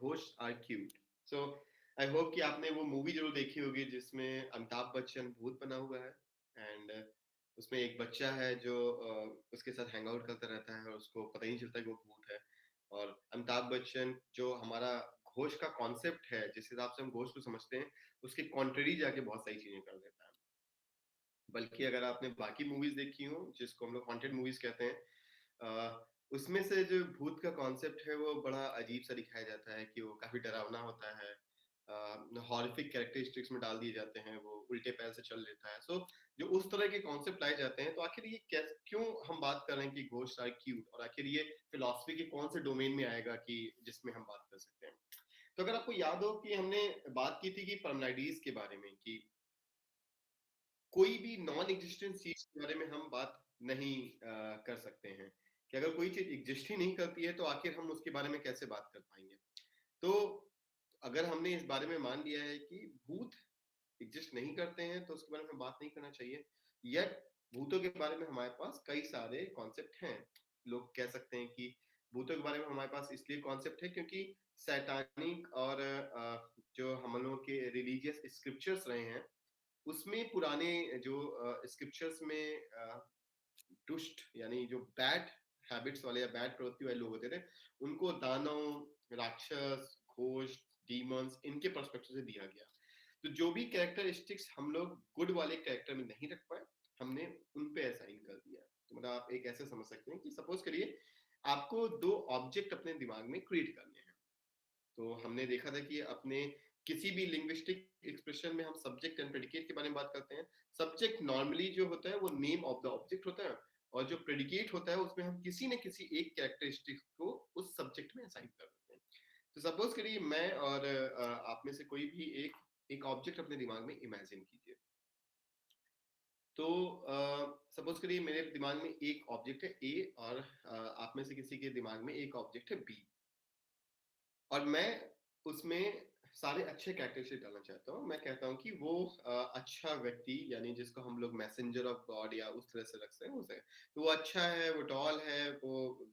Ghost are cute. So I hope कि आपने वो मूवी जरूर देखी होगी जिसमें अमिताभ बच्चन भूत बना हुआ है। एंड उसमें एक बच्चा है जो उसके साथ हैंग आउट करता रहता है और उसको पता ही नहीं चलता कि वो भूत है। और अमिताभ बच्चन जो हमारा घोस्ट का कॉन्सेप्ट है, जिस हिसाब से हम घोस्ट को समझते हैं, उसके कॉन्ट्ररी जाके बहुत सारी चीजें कर देता है। बल्कि अगर आपने बाकी मूवीज देखी हो जिसको हम लोग हॉन्टेड मूवीज कहते हैं, उसमें से जो भूत का कॉन्सेप्ट है वो बड़ा अजीब सा दिखाया जाता है कि वो काफी डरावना होता है। हॉरिफिक कैरेक्टरिस्टिक्स में डाल दिए जाते हैं, वो उल्टे पैर से चल लेता है। सो जो उस तरह के कॉन्सेप्ट लाए जाते हैं, तो आखिर ये क्यों हम बात कर रहे हैं कि घोस्ट आर क्यूट, और आखिर ये फिलोसफी के कौन से डोमेन में आएगा कि जिसमें हम बात कर सकते हैं। तो अगर आपको याद हो कि हमने बात की थी कि परमनाइडीज के बारे में, कि कोई भी नॉन एग्जिस्टेंट चीज के बारे में हम बात नहीं कर सकते हैं, कि अगर कोई चीज एग्जिस्ट ही नहीं करती है तो आखिर हम उसके बारे में कैसे बात कर पाएंगे। तो अगर हमने इस बारे में मान लिया है कि भूत एग्जिस्ट नहीं करते हैं तो उसके बारे में बात नहीं करना चाहिए, यट भूतों के बारे में हमारे पास कई सारे कॉन्सेप्ट हैं। लोग कह सकते हैं कि भूतों के बारे में हमारे पास इसलिए कॉन्सेप्ट है क्योंकि सैतानिक और जो हम लोगों के रिलीजियस स्क्रिप्चर्स रहे हैं, उसमें पुराने जो स्क्रिप्चर्स में दुष्ट यानी जो बैड हैबिट्स वाले या बैड प्रवृत्ति वाले लोग होते थे, उनको दानव, राक्षस, घोस्ट, डीमंस, इनके पर्सपेक्टिव से दिया गया। तो जो भी कैरेक्टरिस्टिक्स हम लोग गुड वाले कैरेक्टर में नहीं रख पाए, हमने उन पे असाइन कर दिया। तो मतलब आप एक ऐसे समझ सकते हैं कि सपोज करिए आपको दो ऑब्जेक्ट अपने दिमाग में क्रिएट करने हैं। तो हमने देखा था कि अपने किसी भी लिंग्विस्टिक एक्सप्रेशन में हम सब्जेक्ट एंड प्रेडिकेट के बारे में बात करते हैं। सब्जेक्ट नॉर्मली जो होता है वो नेम ऑफ द ऑब्जेक्ट होता है, और जो प्रेडिकेट होता है उसमें हम किसी न किसी एक कैरेक्टरिस्टिक को उस सब्जेक्ट में असाइन कर देते हैं। तो सपोज करिए मैं और आप में से कोई भी एक एक ऑब्जेक्ट अपने दिमाग में इमेजिन कीजिए। तो सपोज करिए मेरे दिमाग में एक ऑब्जेक्ट है ए, और आप में से किसी के दिमाग में एक ऑब्जेक्ट है बी, और मैं उसमें सारे अच्छे कैरेक्टरिस्टिक डालना चाहता हूँ। मैं कहता हूँ कि वो अच्छा व्यक्ति, यानी जिसको हम लोग मैसेंजर ऑफ गॉड या उस तरह से रखते हैं उसे, तो वो अच्छा है, वो टॉल है, वो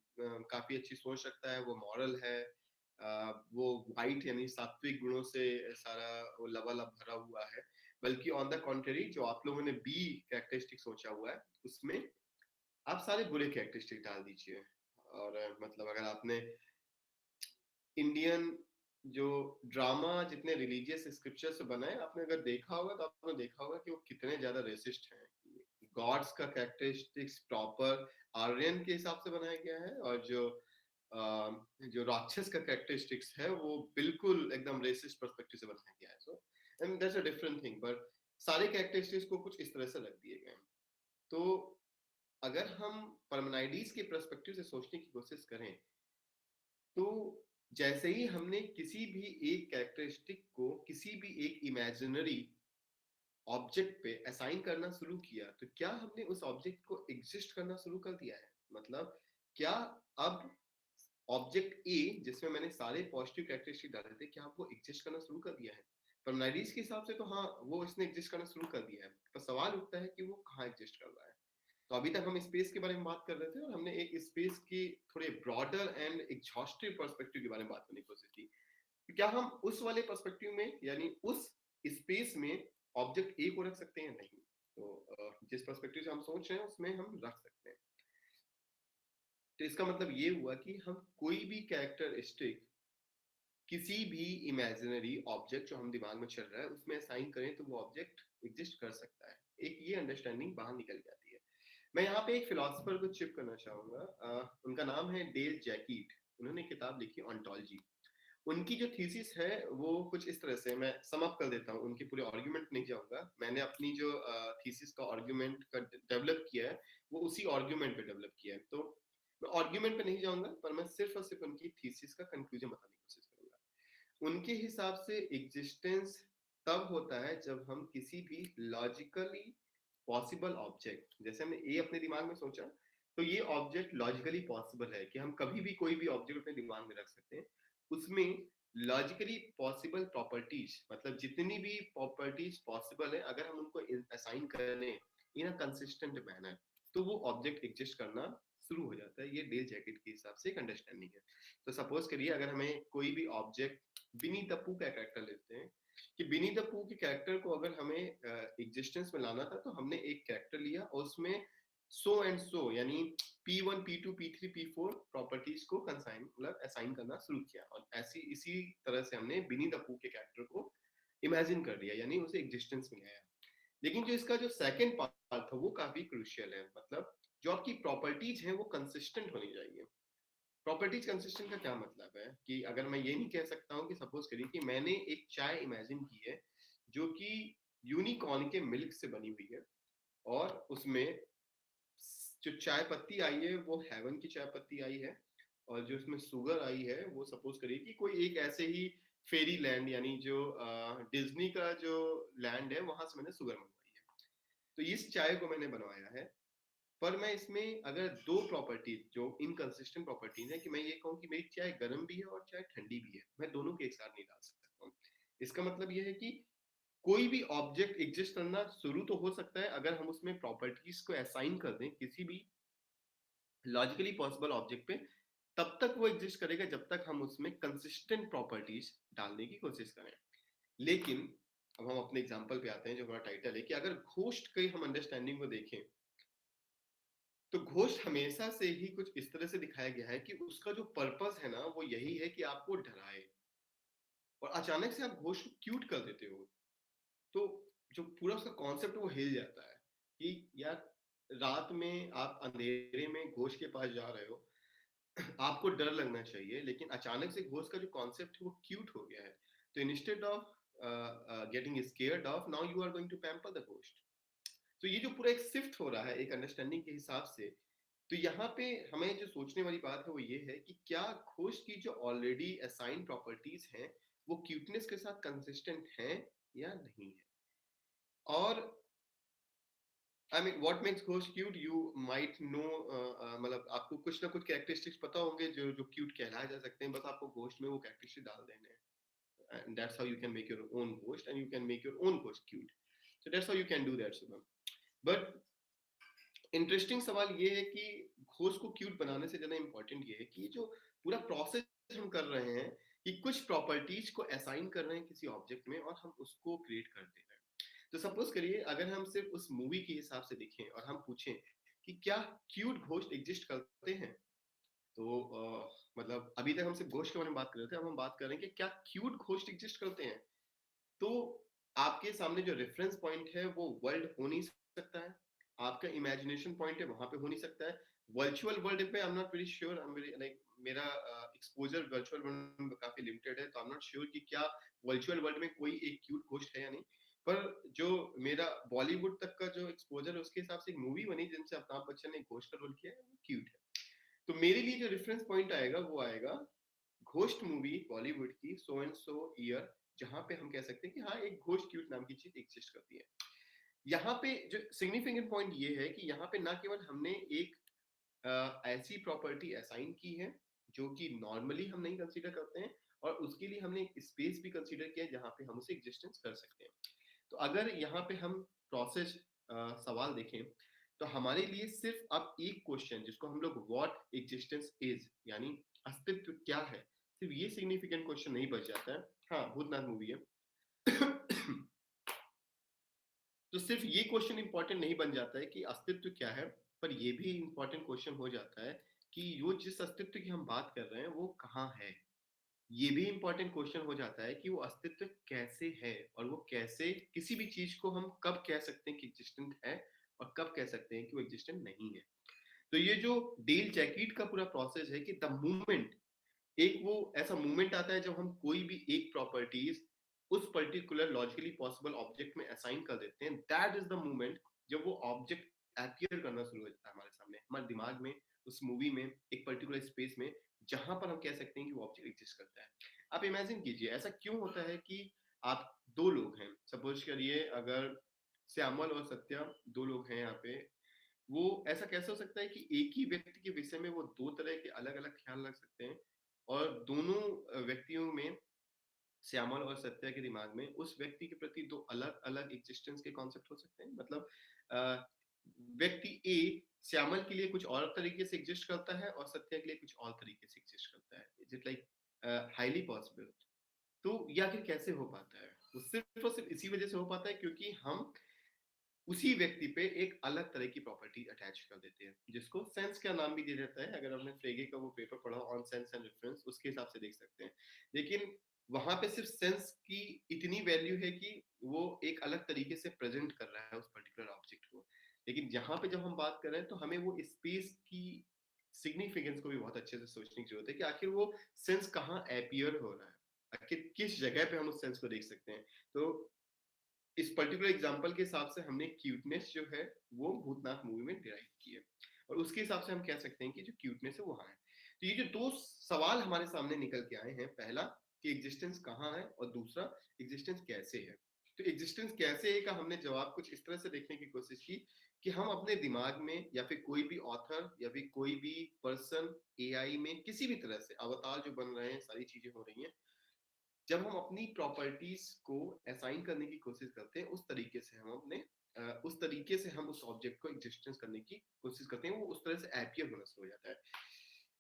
काफी अच्छी सोच रखता है, वो मॉरल है, वो वाइट यानी सात्विक गुणों से सारा वो लबालब भरा हुआ है। बल्कि ऑन द कॉन्ट्ररी जो आप लोगों ने बी कैरेक्टरिस्टिक सोचा हुआ है, उसमें आप सारे बुरे कैरेक्टरिस्टिक डाल दीजिए। और मतलब अगर आपने इंडियन जो ड्रामा जितने रिलीजियस स्क्रिप्चर से बना है, आपने अगर देखा होगा तो आपने देखा होगा कि वो कितने ज्यादा रेसिस्ट हैं। गॉड्स का कैरेक्टरिस्टिक्स प्रॉपर आर्यन के हिसाब से बनाया गया है, और जो राक्षस का कैरेक्टरिस्टिक्स है वो बिल्कुल एकदम रेसिस्ट पर्सपेक्टिव से बनाया गया है। So and that's a different thing, but सारे कैरेक्टरिस्टिक्स को कुछ इस तरह से रख दिए गए हैं। तो अगर हम परमनाइडीज के पर्सपेक्टिव से सोचने की कोशिश करें, तो जैसे ही हमने किसी भी एक कैरेक्टरिस्टिक को किसी भी एक इमेजिनरी ऑब्जेक्ट पे असाइन करना शुरू किया, तो क्या हमने उस ऑब्जेक्ट को एग्जिस्ट करना शुरू कर दिया है? मतलब क्या अब ऑब्जेक्ट ए जिसमें मैंने सारे पॉजिटिव कैरेक्टरिस्टिक डाले थे, क्या वो एग्जिस्ट करना शुरू कर दिया है? परमनाइडीज के हिसाब से तो हाँ, वो इसने एग्जिस्ट करना शुरू कर दिया है, पर सवाल उठता है कि वो कहाँ एग्जिस्ट कर रहा है। तो अभी तक हम स्पेस के बारे में बात कर रहे थे, और हमने एक स्पेस की थोड़े ब्रॉडर एंड एग्जॉस्टिव पर्सपेक्टिव के बारे में बात करने की कोशिश की। तो क्या हम उस वाले पर्सपेक्टिव में, यानी उस स्पेस में ऑब्जेक्ट ए को रख सकते हैं? नहीं। तो जिस पर्सपेक्टिव से हम सोच रहे हैं उसमें हम रख सकते हैं। तो इसका मतलब ये हुआ कि हम कोई भी कैरेक्टरिस्टिक किसी भी इमेजिनरी ऑब्जेक्ट जो हम दिमाग में चल रहा है उसमें असाइन करें, तो वो ऑब्जेक्ट एग्जिस्ट कर सकता है। एक ये अंडरस्टैंडिंग बाहर निकल जाती है। मैं यहाँ पे एक फिलोसफर को चिप करना चाहूंगा। उनका नाम है डेल जैकीट। उन्होंने किताब लिखी ऑन्टोलॉजी। उनकी जो थीसिस है वो कुछ इस तरह से, मैं सम अप कर देता हूँ, उनकी पूरे आर्गुमेंट नहीं जाऊंगा। मैंने अपनी जो थीसिस का आर्गुमेंट का डेवलप किया है वो उसी आर्गुमेंट पे डेवलप किया है। तो मैं आर्गुमेंट पे नहीं जाऊंगा, पर मैं सिर्फ और सिर्फ उनकी थीसिस का कंक्लूजन बताने की कोशिश करूंगा। उनके हिसाब से एग्जिस्टेंस तब होता है जब हम किसी भी लॉजिकली पॉसिबल ऑब्जेक्ट, जैसे हमने ए अपने दिमाग में सोचा, तो ये ऑब्जेक्ट लॉजिकली पॉसिबल है कि हम कभी भी कोई भी ऑब्जेक्ट अपने दिमाग में रख सकते हैं। उसमें लॉजिकली पॉसिबल प्रॉपर्टीज, मतलब जितनी भी प्रॉपर्टीज पॉसिबल है, अगर हम उनको असाइन करें इन अ कंसिस्टेंट मैनर, तो वो ऑब्जेक्ट एग्जिस्ट करना शुरू हो जाता है। ये डेल जैकेट के हिसाब से एक अंडरस्टैंडिंग है। तो सपोज करिए अगर हमें कोई भी ऑब्जेक्ट विनी द पू का कैरेक्टर लेते हैं कि विनी द पू के कैरेक्टर को अगर हमें एग्जिस्टेंस में लाना था तो हमने एक कैरेक्टर लिया और उसमें सो एंड सो यानी P1, P2, P3, P4 properties को कंसाइन मतलब असाइन करना शुरू किया और ऐसी इसी तरह से हमने विनी द पू के कैरेक्टर को इमेजिन कर लिया यानी उसे एग्जिस्टेंस में लाया। लेकिन जो इसका जो सेकंड पार्ट था वो काफी क्रूशियल है। मतलब जो आपकी प्रॉपर्टीज हैं वो कंसिस्टेंट होनी चाहिए। प्रॉपर्टीज कंसिस्टेंट का क्या मतलब है कि अगर मैं ये नहीं कह सकता हूँ कि सपोज करिए कि मैंने एक चाय इमेजिन की है जो कि यूनिकॉर्न के मिल्क से बनी हुई है और उसमें जो चाय पत्ती आई है वो हेवन की चाय पत्ती आई है और जो उसमें शुगर आई है वो सपोज करिए कि कोई एक ऐसे ही फेरी लैंड यानी जो डिज्नी का जो लैंड है वहां से मैंने शुगर मंगवाई है। तो इस चाय को मैंने बनवाया है पर मैं इसमें अगर दो प्रॉपर्टीज जो इनकंसिस्टेंट प्रॉपर्टीज है कि मैं ये कहूँ कि मेरी चाय गर्म भी है और चाय ठंडी भी है, मैं दोनों के एक साथ नहीं डाल सकता हूँ। इसका मतलब ये है कि कोई भी ऑब्जेक्ट एग्जिस्ट करना शुरू तो हो सकता है अगर हम उसमें प्रॉपर्टीज को असाइन कर दें किसी भी लॉजिकली पॉसिबल ऑब्जेक्ट पे, तब तक वो एग्जिस्ट करेगा जब तक हम उसमें कंसिस्टेंट प्रॉपर्टीज डालने की कोशिश करें। लेकिन अब हम अपने एग्जाम्पल पे आते हैं जो हमारा टाइटल है कि अगर घोस्ट की हम अंडरस्टैंडिंग को देखें तो घोस्ट हमेशा से ही कुछ इस तरह से दिखाया गया है कि उसका जो पर्पस है ना वो यही है कि आपको डराए और अचानक से आप घोस्ट को क्यूट कर देते हो तो जो पूरा उसका कॉन्सेप्ट वो हिल जाता है कि यार रात में आप अंधेरे में घोस्ट के पास जा रहे हो आपको डर लगना चाहिए लेकिन अचानक से घोस्ट का जो कॉन्सेप्ट है वो क्यूट हो गया है। तो instead of getting scared of now you are going to pamper the ghost. तो ये जो पूरा एक शिफ्ट हो रहा है एक अंडरस्टैंडिंग के हिसाब से, तो यहाँ पे हमें जो सोचने वाली बात है वो ये है कि क्या खोज की जो ऑलरेडी असाइन प्रॉपर्टीज हैं वो क्यूटनेस के साथ कंसिस्टेंट हैं या नहीं है। और I mean what makes ghost cute you might know, मतलब आपको कुछ ना कुछ कैरेक्टरिस्टिक्स पता होंगे जो जो क्यूट कहलाए जा सकते हैं, बस आपको घोस्ट में वो कैरेक्टरिस्टिक डाल देने हैं and that's how you can make your own ghost and you can make your own ghost cute. So that's how you can do that Shubham. But interesting सवाल ये है कि घोष को क्यूट बनाने से ज्यादा इंपॉर्टेंट ये है कि जो पूरा प्रोसेस हम कर रहे हैं कि कुछ प्रॉपर्टीज को असाइन कर रहे हैं किसी ऑब्जेक्ट में और हम उसको क्रिएट कर दे रहे हैं। तो सपोज करिए अगर हम सिर्फ उस मूवी के हिसाब से देखें और हम पूछें कि क्या क्यूट घोस्ट एग्जिस्ट करते हैं तो मतलब अभी तक हम सिर्फ घोस्ट के बारे में बात कर रहे थे, अब हम बात कर रहे हैं कि क्या क्यूट घोस्ट एग्जिस्ट करते हैं। तो आपके सामने जो रेफरेंस पॉइंट है वो वर्ल्ड हो नहीं सकता है, आपका इमेजिनेशन पॉइंट है वहां पे हो नहीं सकता है। वर्चुअल वर्ल्ड पे I am not very sure, I am very like मेरा एक्सपोजर वर्चुअल वर्ल्ड में काफी लिमिटेड है तो आई एम नॉट श्योर कि क्या वर्चुअल वर्ल्ड में कोई एक क्यूट घोस्ट है या नहीं। पर जो मेरा बॉलीवुड तक का जो एक्सपोजर है उसके हिसाब से एक मूवी बनी जिनसे अमिताभ बच्चन ने घोस्ट का रोल किया है वो क्यूट है। तो मेरे लिए जो रेफरेंस पॉइंट आएगा वो आएगा घोस्ट मूवी बॉलीवुड की सो एंड सो ईयर, जहां पे हम कह सकते हैं कि हाँ एक घोस्ट क्यूट नाम की चीज एग्जिस्ट करती है। यहाँ पे जो सिग्निफिकेंट पॉइंट ये है कि यहाँ पे ना केवल हमने एक ऐसी प्रॉपर्टी असाइन की है जो कि नॉर्मली हम नहीं कंसीडर करते हैं और उसके लिए हमने एक स्पेस भी कंसीडर किया है जहाँ पे हम उसे एग्जिस्टेंस कर सकते हैं। तो अगर यहाँ पे हम प्रोसेस सवाल देखें तो हमारे लिए सिर्फ अब एक क्वेश्चन जिसको हम लोग व्हाट एग्जिस्टेंस इज यानी अस्तित्व क्या है, सिर्फ ये सिग्निफिकेंट क्वेश्चन नहीं बच जाता है। हाँ भूतनाथ मूवी है तो सिर्फ ये क्वेश्चन इंपॉर्टेंट नहीं बन जाता है कि अस्तित्व क्या है, पर ये भी इंपॉर्टेंट क्वेश्चन हो जाता है कि वो जिस अस्तित्व की हम बात कर रहे हैं वो कहाँ है। ये भी इंपॉर्टेंट क्वेश्चन हो जाता है कि वो अस्तित्व कैसे है और वो कैसे किसी भी चीज को हम कब कह सकते हैं कि एग्जिस्टेंट है और कब कह सकते हैं कि वो एग्जिस्टेंट नहीं है। तो ये जो डेल जैकीट का पूरा प्रोसेस है कि द मूवमेंट, एक वो ऐसा मूवमेंट आता है जब हम कोई भी एक प्रॉपर्टीज उस पर्टिकुलर लॉजिकली पॉसिबल ऑब्जेक्ट में असाइन कर देते हैं, दैट इज द मूवमेंट जब वो ऑब्जेक्ट अपीयर करना शुरू हो जाता है हमारे सामने हमारे दिमाग में उस मूवी में एक पर्टिकुलर स्पेस में जहां पर हम कह सकते हैं कि वो ऑब्जेक्ट एग्जिस्ट करता है। आप इमेजिन कीजिए ऐसा क्यों होता है कि आप दो लोग हैं, सपोज करिए अगर श्यामल और सत्या दो लोग हैं यहाँ पे, वो ऐसा कैसे हो सकता है कि एक ही व्यक्ति के विषय में वो दो तरह के अलग अलग ख्याल रख सकते हैं और दोनों व्यक्तियों में श्यामल और सत्या के दिमाग में उस व्यक्ति के प्रति दो अलग अलग एग्जिस्टेंस के कॉन्सेप्ट हो सकते हैं। मतलब व्यक्ति ए श्यामल के लिए कुछ और तरीके से एग्जिस्ट करता है और सत्या के लिए कुछ और तरीके से एग्जिस्ट करता है, is it like highly possible? तो ये आखिर कैसे हो पाता है? वो सिर्फ और सिर्फ इसी वजह से हो पाता है क्योंकि हम उसी व्यक्ति पे एक अलग तरह की प्रॉपर्टी अटैच कर देते हैं, जिसको सेंस का नाम भी दिया जाता है। अगर आपने फ्रेगे का वो पेपर पढ़ा ऑन सेंस एंड रेफरेंस, उसके हिसाब से देख सकते हैं। लेकिन वहां पे सिर्फ सेंस की इतनी वैल्यू है कि वो एक अलग तरीके से प्रेजेंट कर रहा है उस पर्टिकुलर ऑब्जेक्ट को। लेकिन यहाँ पे जब हम बात कर रहे हैं तो हमें वो स्पेस की सिग्निफिकेंस को भी बहुत अच्छे से सोचने की जरूरत है कि आखिर वो सेंस कहाँ अपीयर हो रहा है, आखिर किस जगह पे हम उस सेंस को देख सकते हैं। तो इस पर्टिकुलर एग्जांपल के हिसाब से हमने क्यूटनेस जो है वो भूतनाथ मूवी में डिराइव की है, और उसके हिसाब से हम कह सकते हैं कि जो क्यूटनेस है वो वहां है। तो ये जो दो सवाल हमारे सामने निकल के आए हैं, पहला कि एग्जिस्टेंस कहाँ है और दूसरा एग्जिस्टेंस कैसे है। तो एग्जिस्टेंस कैसे है का हमने जवाब कुछ इस तरह से देखने की कोशिश की कि हम अपने दिमाग में या फिर कोई भी ऑथर या फिर कोई भी पर्सन एआई में किसी भी तरह से अवतार जो बन रहे हैं, सारी चीजें हो रही हैं, जब हम अपनी प्रॉपर्टीज को असाइन करने की कोशिश करते हैं, उस तरीके से हम अपने उस तरीके से हम उस ऑब्जेक्ट को एग्जिस्टेंस करने की कोशिश करते हैं, वो उस तरह से एपियर होना शुरू हो जाता है।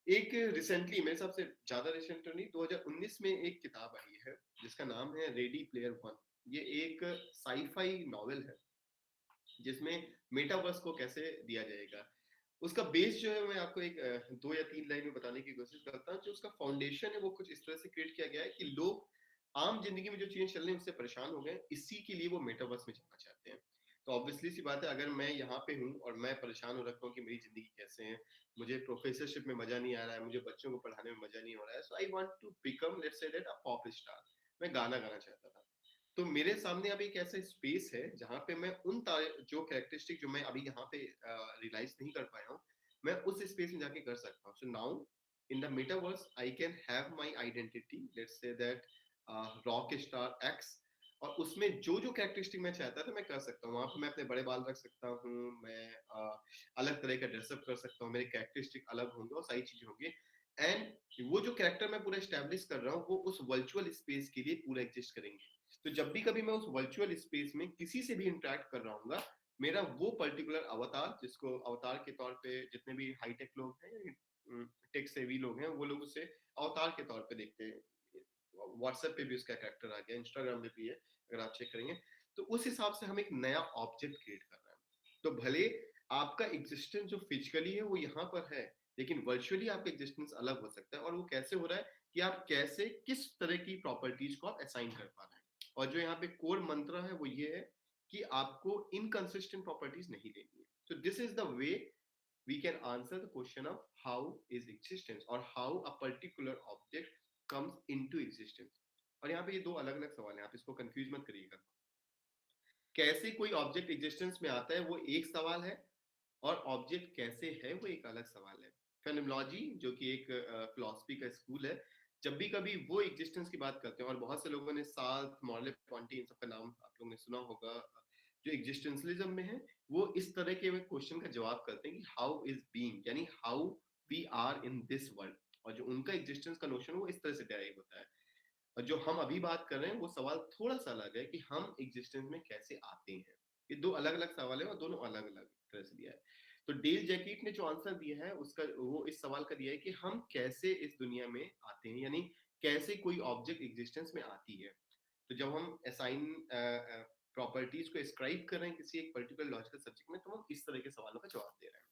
एक रिसेंटली, मेरे हिसाब से ज्यादा रिसेंट तो नहीं, 2019 में एक किताब आई है जिसका नाम है रेडी प्लेयर वन। ये एक साईफाई नॉवेल है जिसमें मेटावर्स को कैसे दिया जाएगा। उसका बेस जो है मैं आपको एक 2 या 3 लाइन में बताने की कोशिश करता हूँ। जो उसका फाउंडेशन है वो कुछ इस तरह से क्रिएट किया गया है कि लोग आम जिंदगी में जो चीजें चल रही हैं उससे परेशान हो गए, इसी के लिए वो मेटावर्स में जाना चाहते हैं। तो ऑब्वियसली सी बात है, अगर मैं यहाँ पे हूँ और मैं परेशान हो रखा हूँ कि मेरी जिंदगी कैसे है, मुझे प्रोफेसरशिप में मजा नहीं आ रहा है, मुझे बच्चों को पढ़ाने में मजा नहीं हो रहा है, so I want to become, let's say that, a pop star. मैं गाना गाना चाहता था। तो मेरे सामने अब एक ऐसा स्पेस है जहां पे मैं जो कैरेक्टरिस्टिक जो मैं अभी यहाँ पे रियलाइज नहीं कर पाया हूँ, मैं उस स्पेस में जाके कर सकता हूँ। So now in the metaverse I can have my identity, let's say that rock star x, और उसमें जो जो कैरेक्टरिस्टिक मैं चाहता था मैं कर सकता हूँ। वहां पे मैं अपने बड़े बाल रख सकता हूँ, मैं अलग तरह का ड्रेसअप कर सकता हूँ, मेरे कैरेक्टरिस्टिक अलग होंगे और सारी चीजें होंगी। एंड वो जो कैरेक्टर मैं पूरा स्टैब्लिश कर रहा हूँ वो उस वर्चुअल स्पेस के लिए पूरा एग्जिस्ट करेंगे। तो जब भी कभी मैं उस वर्चुअल स्पेस में किसी से भी इंटरेक्ट कर रहा हूँ, मेरा वो पर्टिकुलर अवतार, जिसको अवतार के तौर पे जितने भी हाईटेक लोग हैं, टेक सेवी लोग हैं, वो लोग उसे अवतार के तौर पे देखते हैं। व्हाट्सएप पे भी उसका कैरेक्टर आ गया, इंस्टाग्राम पे भी है, अगर आप चेक करेंगे। तो उस हिसाब से हम एक नया ऑब्जेक्ट क्रिएट कर रहे हैं। तो भले आपका एग्जिस्टेंस जो फिजिकली है वो यहाँ पर है, लेकिन वर्चुअली आपका एग्जिस्टेंस अलग हो सकता है। और वो कैसे हो रहा है कि आप कैसे किस तरह की प्रॉपर्टीज को आप असाइन कर पा रहे हैं। और जो यहाँ पे कोर मंत्र है वो ये है कि आपको इनकंसिस्टेंट प्रॉपर्टीज नहीं लेनी है। तो this is the way we can answer the question of how is existence or how a particular object comes into existence। और यहाँ पे ये दो अलग अलग सवाल हैं, आप इसको कंफ्यूज मत करिएगा। कैसे कोई ऑब्जेक्ट एग्जिस्टेंस में आता है वो एक सवाल है, और ऑब्जेक्ट कैसे है वो एक अलग सवाल है। फेनोमेनोलॉजी, जो कि एक फिलॉसफी का स्कूल है, जब भी कभी वो एग्जिस्टेंस की बात करते हैं, और बहुत से लोगों ने साल्ट, मॉर्ले पॉन्टी, इन सबका नाम आप लोगों ने सुना होगा, जो एग्जिस्टेंशलिज्म में है, वो इस तरह के क्वेश्चन का जवाब करते हैं कि हाउ इज बीइंग, यानी how we are in this world. और जो उनका एग्जिस्टेंस का नोशन वो इस तरह से डेराइव होता है। और जो हम अभी बात कर रहे हैं वो सवाल थोड़ा सा अलग है कि हम एग्जिस्टेंस में कैसे आते हैं। ये दो अलग अलग सवाल है और दोनों अलग अलग तरह से दिया है। तो डेल जैकेट ने जो आंसर दिया है उसका, वो इस सवाल का दिया है कि हम कैसे इस दुनिया में आते हैं, यानी कैसे कोई ऑब्जेक्ट एग्जिस्टेंस में आती है। तो जब हम असाइन प्रॉपर्टीज को स्क्राइब कर रहे हैं किसी एक पर्टिकुलर लॉजिकल सब्जेक्ट में, तो हम इस तरह के सवालों का जवाब दे रहे हैं।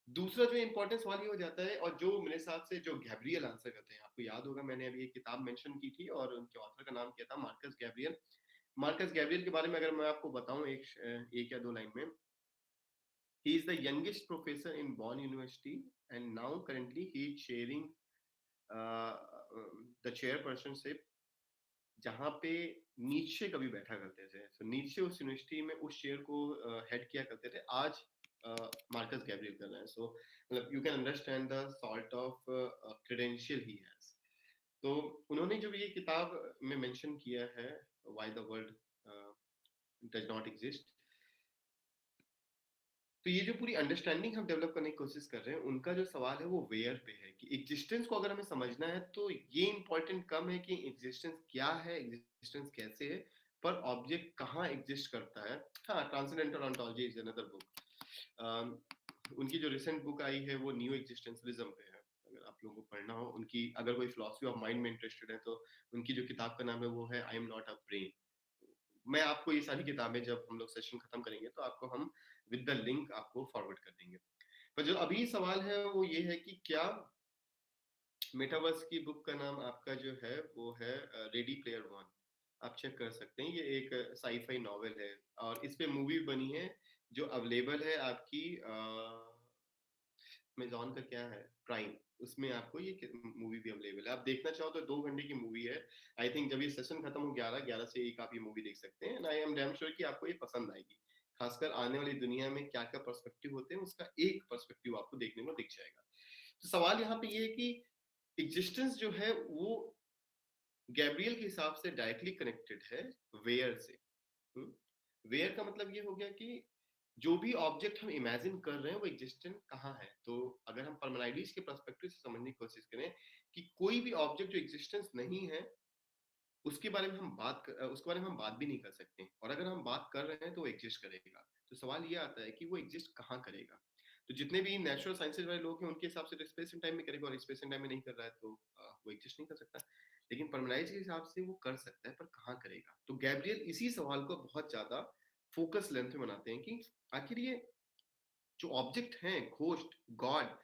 दूसरा जो इंपॉर्टेंट सवाल ये हो जाता है, और जो मेरे हिसाब से जो गैब्रियल आंसर करते हैं, आपको याद होगा मैंने अभी एक किताब मेंशन की थी और उनके ऑथर का नाम किया था मार्कस गैब्रियल। मार्कस गैब्रियल के बारे में अगर मैं आपको बताऊं एक या दो लाइन में, he is the youngest professor in Bonn University and now currently he is chairing uh, the chairpersonship, जहाँ पे नीचे कभी बैठा करते थे। तो नीचे उस यूनिवर्सिटी में उस चेयर को हेड किया करते थे, आज मार्कस गैब्रियल कर रहे हैं। सो मतलब you can understand the sort of credential he has. तो उन्होंने जो ये किताब में मेंशन किया है, why the world does not exist, तो ये जो पूरी अंडरस्टैंडिंग हम डेवलप करने की कोशिश कर रहे हैं, उनका जो सवाल है वो वेयर पे है कि एग्जिस्टेंस को अगर हमें समझना है तो ये इंपॉर्टेंट कम है कि एग्जिस्टेंस क्या है, एग्जिस्टेंस कैसे है, पर ऑब्जेक्ट कहाँ एग्जिस्ट करता है। हाँ, transcendental ontology is another book. उनकी जो रिसेंट बुक आई है वो न्यू एग्जिस्टेंशलिज्म पे है। अगर आप लोगों को पढ़ना हो उनकी, अगर कोई फिलॉसफी ऑफ माइंड में इंटरेस्टेड है तो उनकी जो किताब का नाम है वो है I am not a brain. मैं आपको ये सारी किताबें जब हम लोग सेशन खत्म करेंगे तो आपको हम विद द लिंक आपको फॉरवर्ड कर देंगे। पर जो अभी सवाल है वो ये है कि क्या मेटावर्स की बुक का नाम आपका जो है वो है रेडी प्लेयर वन। आप चेक कर सकते हैं, ये एक साईफाई नॉवेल है और इस पे मूवी बनी है जो अवेलेबल है आपकी अमेज़न का क्या है, प्राइम, उसमें आपको ये मूवी भी अवेलेबल है। आप देखना चाहो तो 2 घंटे की मूवी है। आई थिंक जब ये सेशन खत्म हो 11 से 1 आप ये मूवी देख सकते हैं and I am damn sure कि आपको ये पसंद आएगी। खासकर आने वाली दुनिया में क्या-क्या पर्सपेक्टिव होते हैं, उसका एक पर्सपेक्टिव आपको देखने को दिख जाएगा। तो सवाल यहाँ पे ये है कि एग्जिस्टेंस जो है वो गैब्रियल के हिसाब से डायरेक्टली कनेक्टेड है वेयर से। वेयर का मतलब ये हो गया कि जो भी ऑब्जेक्ट हम इमेजिन कर रहे हैं वो एग्जिस्टेंट कहाँ है। तो अगर हम परमानाइडिस के पर्सपेक्टिव से समझने की कोशिश करें कि कोई भी ऑब्जेक्ट जो एग्जिस्टेंस नहीं है उसके बारे में उसके बारे में हम बात भी नहीं कर सकते, और अगर हम बात कर रहे हैं तो वो एग्जिस्ट करेगा। तो सवाल ये आता है कि वो एग्जिस्ट कहाँ करेगा। तो जितने भी नेचुरल साइंसेज वाले लोग हैं उनके हिसाब से तो स्पेस एंड टाइम में करेगा, और स्पेस एंड टाइम में नहीं कर रहा है तो वो एग्जिस्ट नहीं कर सकता। लेकिन परमानाइज के हिसाब से वो कर सकता है, पर कहाँ करेगा। तो गैब्रियल इसी सवाल को बहुत ज्यादा फोकस लेंथ में बनाते हैं कि आखिर ये जो ऑब्जेक्ट हैं, घोस्ट, गॉड,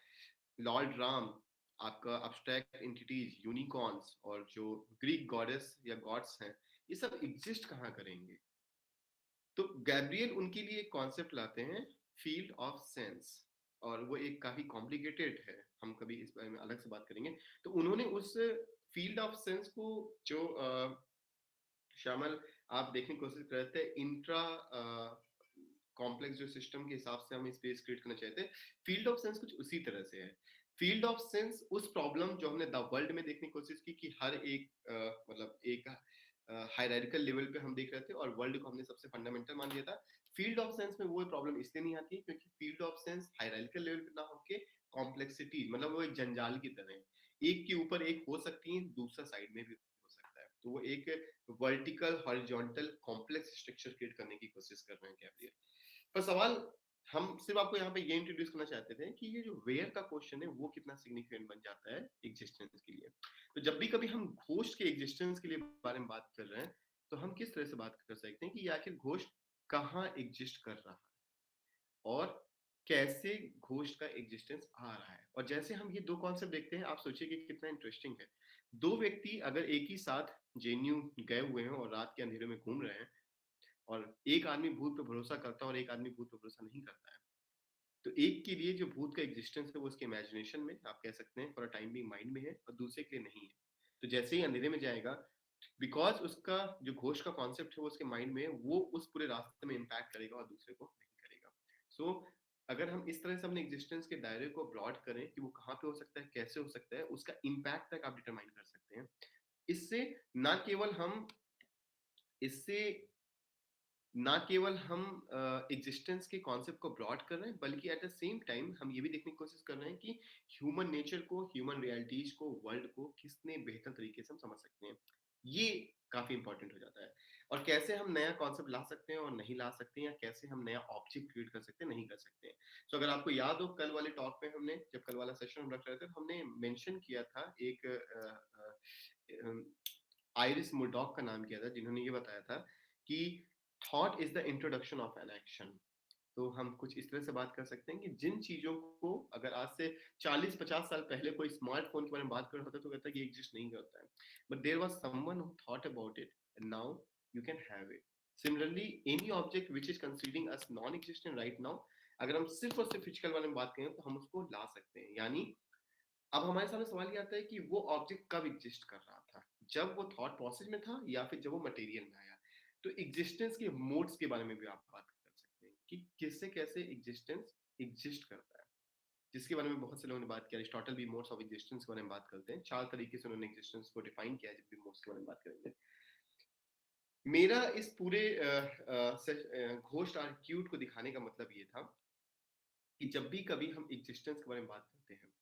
लॉर्ड राम, आपका अब्स्ट्रैक्ट एंटिटीज, यूनिकॉर्न्स, और जो ग्रीक गॉडेस या गॉड्स हैं, ये सब एग्जिस्ट कहाँ करेंगे। तो गैब्रियल उनके लिए एक कॉन्सेप्ट लाते हैं, फील्ड ऑफ सेंस, और वो एक काफी कॉम्प्लिकेटेड है, हम कभी इस बारे में अलग से बात करेंगे। तो उन्होंने उस फील्ड ऑफ सेंस को जो शामिल आप देखने की कोशिश कर रहे थे इंट्रा कॉम्प्लेक्स जो सिस्टम के हिसाब से हम स्पेस क्रिएट करना चाहते हैं, फील्ड ऑफ सेंस कुछ उसी तरह से है। फील्ड ऑफ सेंस उस प्रॉब्लम जो हमने द वर्ल्ड में देखने की कोशिश की कि हर एक मतलब एक हायरार्किकल लेवल पे हम देख रहे थे और वर्ल्ड को हमने सबसे फंडामेंटल मान लिया था। फील्ड ऑफ सेंस में वो प्रॉब्लम इसलिए नहीं आती क्योंकि field of sense hierarchical level पे ना होके कॉम्प्लेक्सिटी, मतलब वो एक जंजाल की तरह है, एक के ऊपर एक हो सकती है, दूसरा साइड में भी हो सकता है। तो वो एक vertical horizontal complex structure create करने की कोशिश कर रहे हैं गैब्रियल। पर सवाल हम सिर्फ आपको यहाँ पे ये इंट्रोड्यूस करना चाहते थे कि ये जो वेयर का क्वेश्चन है वो कितना सिग्निफिकेंट बन जाता है एग्जिस्टेंस के लिए। तो जब भी कभी हम घोस्ट के एग्जिस्टेंस के लिए बारे में बात कर रहे हैं तो हम किस तरह से बात कर सकते हैं कि ये आखिर घोस्ट कहाँ एग्जिस्ट कर रहा है और कैसे घोस्ट का एग्जिस्टेंस आ रहा है। और जैसे हम ये दो कॉन्सेप्ट देखते हैं, आप सोचिए कि कितना इंटरेस्टिंग है। दो व्यक्ति अगर एक ही साथ जेएनयू गए हुए हैं और रात के अंधेरे में घूम रहे हैं, और एक आदमी भूत पे भरोसा करता है और एक आदमी भूत पे भरोसा नहीं करता है, तो एक के लिए जो भूत का एग्जिस्टेंस है वो उसके इमेजिनेशन में, आप कह सकते हैं for a time being mind में है, और दूसरे के लिए नहीं है। तो जैसे ही अंधेरे में जाएगा, बिकॉज उसका जो घोष का कॉन्सेप्ट है वो उसके माइंड में है, वो उस पूरे रास्ते में इम्पैक्ट करेगा और दूसरे को नहीं करेगा। सो अगर हम इस तरह से अपने एग्जिस्टेंस के दायरे को ब्रॉड करें कि वो कहाँ पे हो सकता है, कैसे हो सकता है, उसका इम्पैक्ट तक आप डिटरमाइन कर सकते हैं। इससे ना केवल हम इससे ना केवल हम एग्जिस्टेंस के कॉन्सेप्ट को ब्रॉड कर रहे हैं, बल्कि एट द सेम टाइम हम ये भी देखने की कोशिश कर रहे हैं कि ह्यूमन नेचर को, ह्यूमन रियलिटीज को, वर्ल्ड को कितने बेहतर तरीके से हम समझ सकते हैं। ये काफी इंपॉर्टेंट हो जाता है। और कैसे हम नया कॉन्सेप्ट ला सकते हैं और नहीं ला सकते हैं, या कैसे हम नया ऑब्जेक्ट क्रिएट कर सकते हैं, नहीं कर सकते हैं। तो अगर आपको याद हो, कल वाले टॉक में हमने, जब कल वाला सेशन हम रख रहे थे, तो हमने मेंशन किया था एक आइरिस मुरडॉक का नाम किया था, जिन्होंने ये बताया था कि thought is the introduction of an action. तो हम कुछ इस तरह से बात कर सकते हैं कि जिन चीजों को अगर आज से 40-50 साल पहले कोई स्मार्टफोन के बारे में बात कर रहा था तो कहता है कि एग्जिस्ट नहीं करता है, but there was someone who thought about it and now you can have it. Similarly any object which is considering us non existent right now, अगर हम सिर्फ और सिर्फ फिजिकल बारे में बात करें तो हम उसको ला सकते हैं। यानी अब हमारे सामने सवाल ये आता है कि वो ऑब्जेक्ट कब एग्जिस्ट कर रहा था, जब वो थॉट प्रोसेस में था या फिर जब वो मटेरियल में आया। तो एग्जिस्टेंस के मोड्स के बारे में भी आप बात कर सकते हैं कि किससे कैसे एग्जिस्टेंस एग्जिस्ट करता है, जिसके बारे में बहुत से लोगों ने बात किया। अरिस्टोटल भी मोड्स ऑफ एग्जिस्टेंस के बारे में बात करते हैं, 4 तरीके से उन्होंने एग्जिस्टेंस को डिफाइन किया है, जब भी मोड्स के बारे में बात करेंगे। मेरा इस पूरे घोस्ट आर्क्यूट को दिखाने का मतलब ये था कि जब भी कभी हम एग्जिस्टेंस के बारे में बात करते हैं,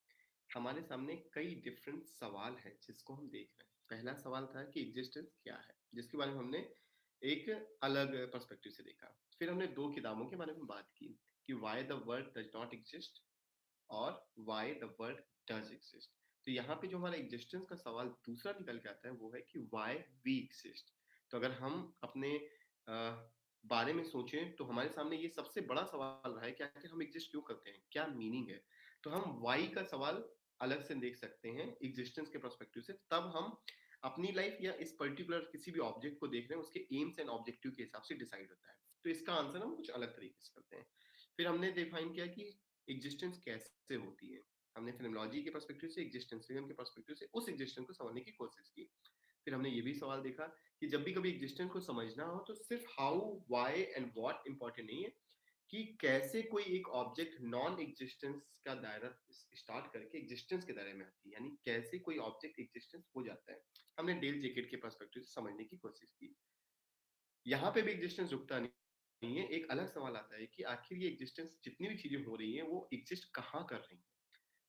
हमारे सामने कई डिफरेंट सवाल हैं जिसको हम देख रहे हैं। पहला सवाल था कि एग्जिस्टेंस क्या है, जिसके बारे में हमने एक अलग पर्सपेक्टिव से देखा। फिर हमने दो किताबों के बारे में बात की कि why the world does not exist और why the world does exist. तो यहाँ पे जो हमारा एग्जिस्टेंस का सवाल दूसरा निकल के आता है वो है कि वाई वी एग्जिस्ट। तो अगर हम अपने बारे में सोचें तो हमारे सामने ये सबसे बड़ा सवाल रहा है कि आखिर हम एग्जिस्ट क्यों करते हैं, क्या मीनिंग है। तो हम वाई का सवाल अलग से देख सकते हैं एग्जिस्टेंस के पर्सपेक्टिव से, तब हम अपनी लाइफ या इस पर्टिकुलर किसी भी ऑब्जेक्ट को देख रहे हैं उसके एम्स एंड ऑब्जेक्टिव के हिसाब से डिसाइड होता है। तो इसका आंसर हम कुछ अलग तरीके से करते हैं। फिर हमने डिफाइन किया कि एग्जिस्टेंस कैसे होती है। हमने फिनोमेनोलॉजी के पर्सपेक्टिव से, एग्जिस्टेंसिज्म के पर्सपेक्टिव से उस एग्जिस्टेंस को समझने की कोशिश की। फिर हमने ये भी सवाल देखा कि जब भी कभी एग्जिस्टेंस को समझना हो तो सिर्फ how, why and what important नहीं है, कि कैसे कोई एक ऑब्जेक्ट नॉन एग्जिस्टेंस का दायरा स्टार्ट करके एग्जिस्टेंस के दायरे में आती है, यानी कैसे कोई ऑब्जेक्ट एग्जिस्टेंस हो जाता है। हमने डेल जैकेट के पर्सपेक्टिव से समझने की कोशिश की। यहाँ पे भी एग्जिस्टेंस रुकता नहीं है, एक अलग सवाल आता है कि आखिर ये एग्जिस्टेंस जितनी भी चीजें हो रही हैं वो एग्जिस्ट कहाँ कर रही हैं।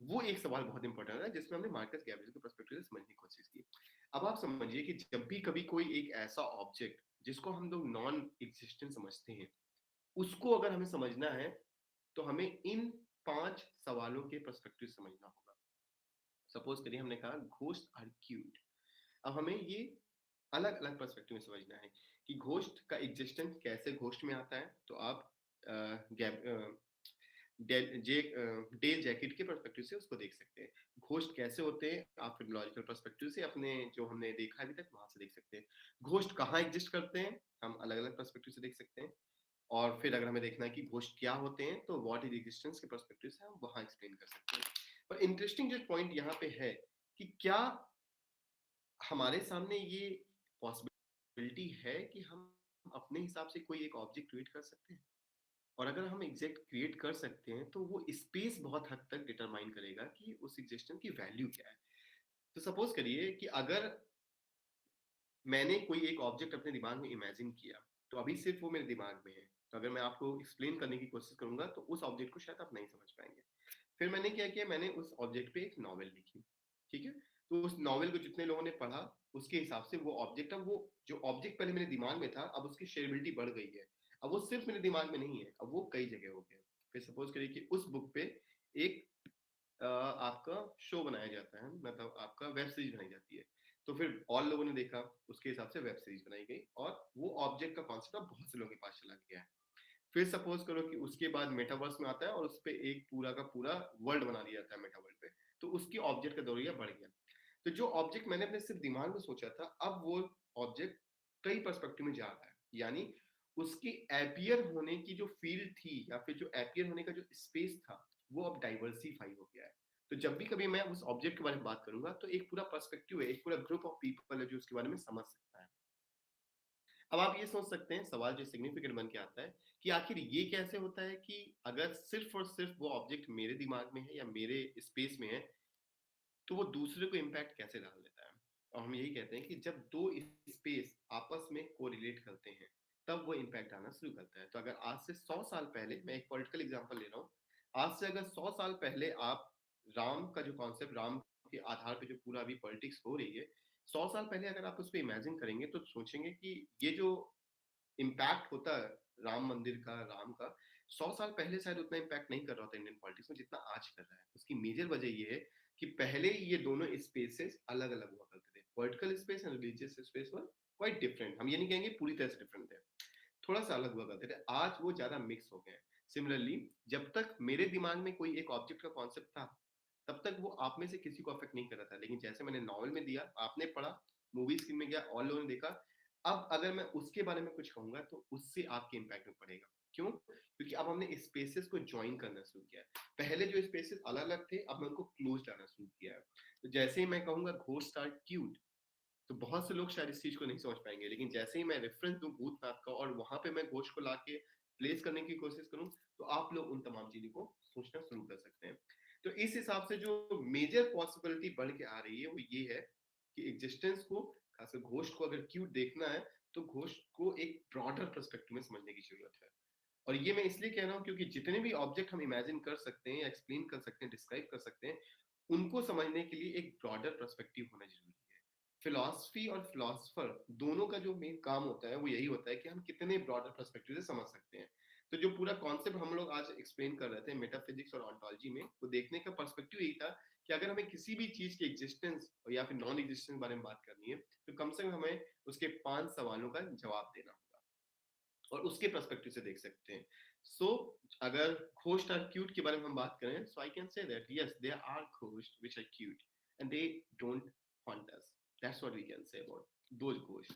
वो एक सवाल बहुत इंपॉर्टेंट है जिसमें हमने मार्कस गैब्रियल के पर्सपेक्टिव से समझने की कोशिश की। अब आप समझिए कि जब भी कभी कोई एक ऐसा ऑब्जेक्ट जिसको हम लोग नॉन एग्जिस्टेंट समझते हैं, उसको अगर हमें समझना है तो हमें इन 5 सवालों के पर्सपेक्टिव समझना होगा। सपोज करिए हमने कहा घोस्ट आर क्यूट। अब हमें ये अलग अलग पर्सपेक्टिव में समझना है कि घोस्ट का एग्जिस्टेंस कैसे घोस्ट में आता है। तो आप डेल जैकेट के पर्सपेक्टिव से उसको देख सकते हैं। घोस्ट कैसे होते हैं आप फिनोलॉजिकल पर्सपेक्टिव से अपने जो हमने देखा अभी तक वहां से देख सकते हैं। घोस्ट कहाँ एग्जिस्ट करते हैं हम अलग अलग पर्सपेक्टिव से देख सकते हैं। और फिर अगर हमें देखना है कि घोस्ट क्या होते हैं तो व्हाट इज एग्जिस्टेंस के पर्सपेक्टिव से हम वहां एक्सप्लेन कर सकते हैं। पर इंटरेस्टिंग जो पॉइंट यहाँ पे है कि क्या हमारे सामने ये पॉसिबिलिटी है कि हम अपने हिसाब से कोई एक ऑब्जेक्ट क्रिएट कर सकते हैं। और अगर हम एग्जैक्ट क्रिएट कर सकते हैं तो वो स्पेस बहुत हद तक डिटरमाइन करेगा कि उस एग्जिस्टेंस की वैल्यू क्या है। तो सपोज करिए कि अगर मैंने कोई एक ऑब्जेक्ट अपने दिमाग में इमेजिन किया, तो अभी सिर्फ वो मेरे दिमाग में है। तो अगर मैं आपको एक्सप्लेन करने की कोशिश करूंगा तो उस ऑब्जेक्ट को शायद आप नहीं समझ पाएंगे। फिर मैंने क्या किया, मैंने उस ऑब्जेक्ट पे एक नॉवेल लिखी। ठीक है, तो उस नॉवेल को जितने लोगों ने पढ़ा उसके हिसाब से वो ऑब्जेक्ट, अब वो जो ऑब्जेक्ट पहले मेरे दिमाग में था अब उसकी शेयरबिलिटी बढ़ गई है। अब वो सिर्फ मेरे दिमाग में नहीं है, अब वो कई जगह हो गया। फिर सपोज करिए कि उस बुक पे एक आपका शो बनाया जाता है, मतलब आपका वेब सीरीज बनाई जाती है। तो फिर और लोगों ने देखा, उसके हिसाब से वेब सीरीज बनाई गई और वो ऑब्जेक्ट का कॉन्सेप्ट अब बहुत से लोगों के पास चला गया है। फिर सपोज करो कि उसके बाद मेटावर्स में आता है और उस पे एक पूरा का पूरा वर्ल्ड बना दिया जाता है मेटावर्ल्ड पे। तो उसकी ऑब्जेक्ट का दौरिया बढ़ गया। तो जो ऑब्जेक्ट मैंने अपने सिर्फ दिमाग में सोचा था, अब वो ऑब्जेक्ट कई पर्सपेक्टिव में जा रहा है। यानी उसकी एपियर होने की जो फील्ड थी या फिर जो एपियर होने का जो स्पेस था वो अब डाइवर्सिफाई हो गया है। तो जब भी कभी मैं उस ऑब्जेक्ट के बारे में बात करूंगा तो एक पूरा पर्सपेक्टिव है, एक पूरा ग्रुप ऑफ पीपल है जो उसके बारे में समझ सकता है। अब आप ये सोच सकते हैं, सवाल जो सिग्निफिकेंट बन के आता है कि आखिर ये कैसे होता है कि अगर सिर्फ और सिर्फ वो ऑब्जेक्ट मेरे दिमाग में है या मेरे स्पेस में है तो वो दूसरे को इम्पैक्ट कैसे डाल देता है। और हम यही कहते हैं कि जब दो स्पेस आपस में कोरिलेट करते हैं तब वो इम्पैक्ट आना शुरू करता है। तो अगर आज से 100 साल पहले, मैं एक पॉलिटिकल एग्जांपल ले रहा हूँ, आज से अगर 100 साल पहले आप राम का जो कॉन्सेप्ट, राम के आधार पे जो पूरा अभी पॉलिटिक्स हो रही है, 100 साल पहले अगर आप उस पर इमेजिन करेंगे तो सोचेंगे कि ये जो इम्पैक्ट होता है राम मंदिर का, राम का, 100 साल पहले शायद उतना इम्पैक्ट नहीं कर रहा था इंडियन पॉलिटिक्स में जितना आज कर रहा है। उसकी मेजर वजह ये है कि पहले ये दोनों स्पेसेस अलग अलग हुआ करते थे। Political space and religious space were quite different. हम ये नहीं कहेंगे पूरी तरह से डिफरेंट थे, थोड़ा सा अलग हुआ करते थे। आज वो ज्यादा मिक्स हो गए हैं। सिमिलरली जब तक मेरे दिमाग में कोई एक ऑब्जेक्ट का कॉन्सेप्ट था तब तक वो आप में से किसी को अफेक्ट नहीं कर रहा था, लेकिन जैसे मैंने नॉवल में दिया, आपने पढ़ा, मूवी स्क्रीन में गया और लोगों ने देखा, अब अगर मैं उसके बारे में कुछ कहूंगा तो उससे आपके इम्पैक्ट में पड़ेगा। क्यों? क्योंकि अब हमने स्पेसेस को ज्वाइन करना शुरू किया है। पहले जो स्पेसेस अलग अलग थे अब मैं उनको क्लोज लाना शुरू किया है। तो जैसे ही मैं कहूंगा घोस्ट आर क्यूट, तो बहुत से लोग शायद इस चीज को नहीं समझ पाएंगे, लेकिन जैसे ही मैं रेफरेंस दूं भूतनाथ का और वहां पे मैं घोष को लाके प्लेस करने की कोशिश करूं तो आप लोग उन तमाम चीजों को सोचना शुरू कर सकते हैं। तो इस हिसाब से जो मेजर पॉसिबिलिटी बढ़ के आ रही है वो ये है कि एग्जिस्टेंस को, खासकर घोष को अगर क्यों देखना है तो घोष को एक ब्रॉडर पर्सपेक्टिव में समझने की जरूरत है। और ये मैं इसलिए कह रहा हूँ क्योंकि जितने भी ऑब्जेक्ट हम इमेजिन कर सकते हैं या एक्सप्लेन कर सकते हैं, डिस्क्राइब कर सकते हैं, उनको समझने के लिए एक ब्रॉडर पर्सपेक्टिव होना जरूरी है। फिलॉसफी और फिलोसफर दोनों का जो मेन काम होता है वो यही होता है कि हम कितने ब्रॉडर पर्सपेक्टिव से समझ सकते हैं। तो जो पूरा कॉन्सेप्ट हम लोग आज एक्सप्लेन कर रहे थे मेटाफिजिक्स और ऑन्टोलॉजी में, वो देखने का पर्सपेक्टिव यही था कि अगर हमें किसी भी चीज के एग्जिस्टेंस या फिर नॉन एग्जिस्टेंस के बारे में बात करनी है, तो कम से कम हमें उसके 5 सवालों का जवाब देना होगा और उसके पर्सपेक्टिव से देख सकते हैं। सो अगर घोस्ट आर क्यूट के बारे में हम बात करें, so I can say that yes they are ghost which are cute and they don't haunt us. That's what we can say about those ghost.